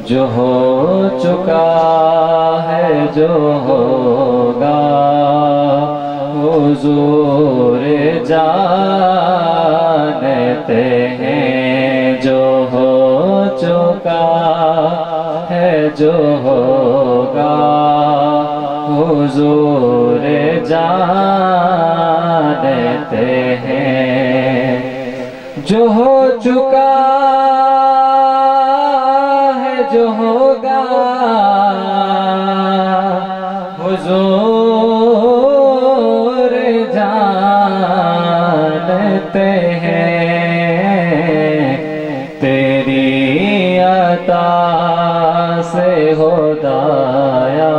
जो हो चुका है जो होगा हुजूर जानते हैं। जो हो चुका है जो होगा हुजूर जानते हैं। जो हो चुका है जो होगा हुजूर जानते हैं। तेरी अता से खुदाया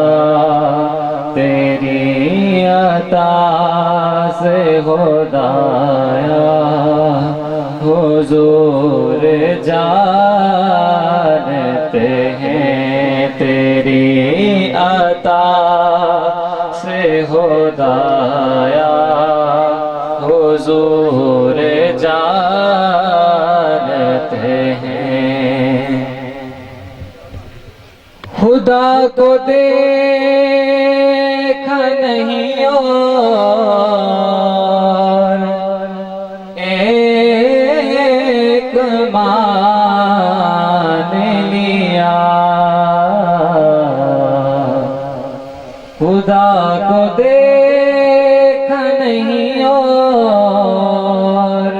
तेरी अता से खुदाया हुजूर जानते हैं। तेरी अता से खुदाया हुजूर जानते हैं। खुदा को देखा नहीं और एक मान लिया। खुदा को देखा नहीं और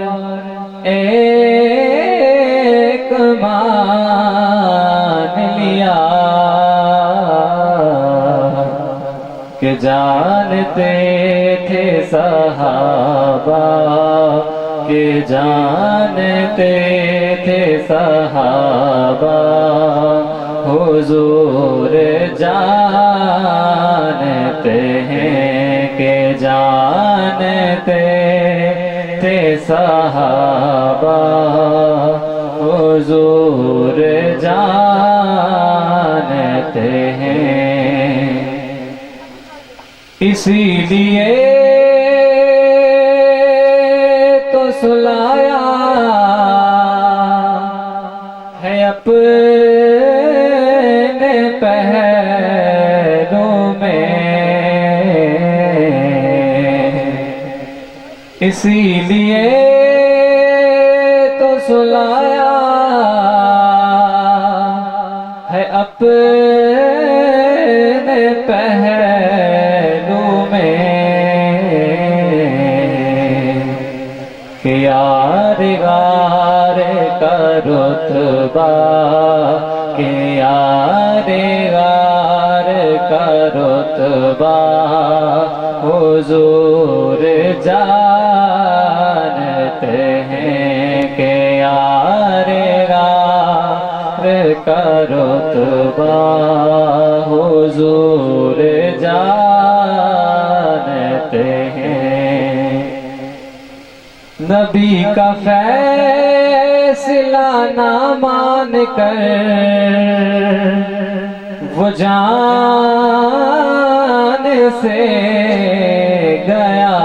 एक मान लिया कि जानते थे सहाबा कि जानते थे सहाबा हुजूर जानते हैं। कि जानते थे सहाबा हुजूर जानते हैं। इसीलिए तो सुलाया है अपने पहलों में। इसीलिए तो सुलाया है अपने पहलों में। कि यार गार का रुतबा कि यार गार का रुतबा हुजूर जानते हैं। कि यार गार का रुतबा हुजूर जानते हैं। नबी का फैसला ना मान कर वो जान से गया।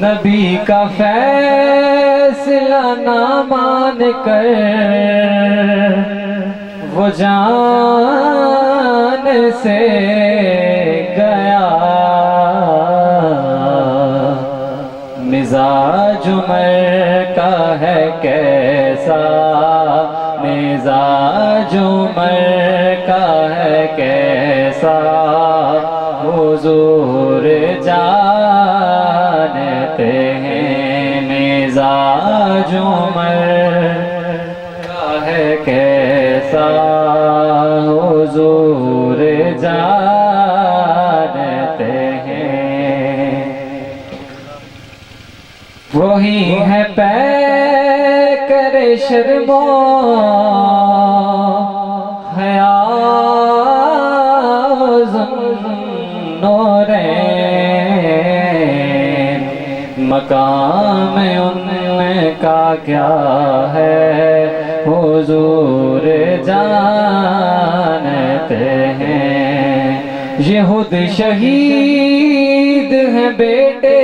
नबी का फैसला ना मान कर वो जान से गया। मिजाज उमर का है कैसा मिजाज उमर का है कैसा हुजूर जानते हैं। मिजाज उमर का है कैसा हुजूर जानते हैं। वही है पैकर शर्मो नूरैन। मकाम उनका क्या है हुजूर जानते हैं। ये खुद शहीद हैं बेटे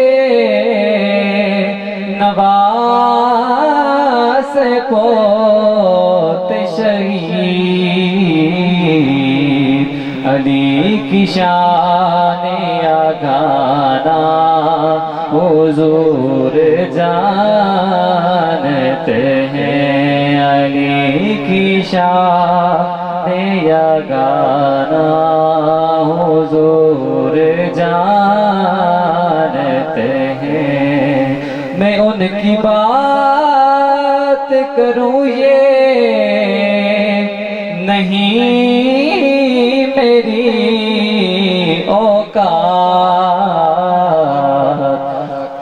नवास से पोत शहीद अली की शान या गाना हुजूर जानते हैं। अली की शान या गाना हुजूर जानते हैं। मैं उनकी बात करूं ये नहीं मेरी औकात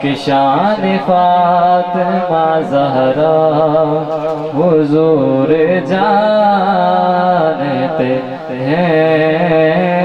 कि शान फातिमा ज़हरा हुजूर जानते हैं।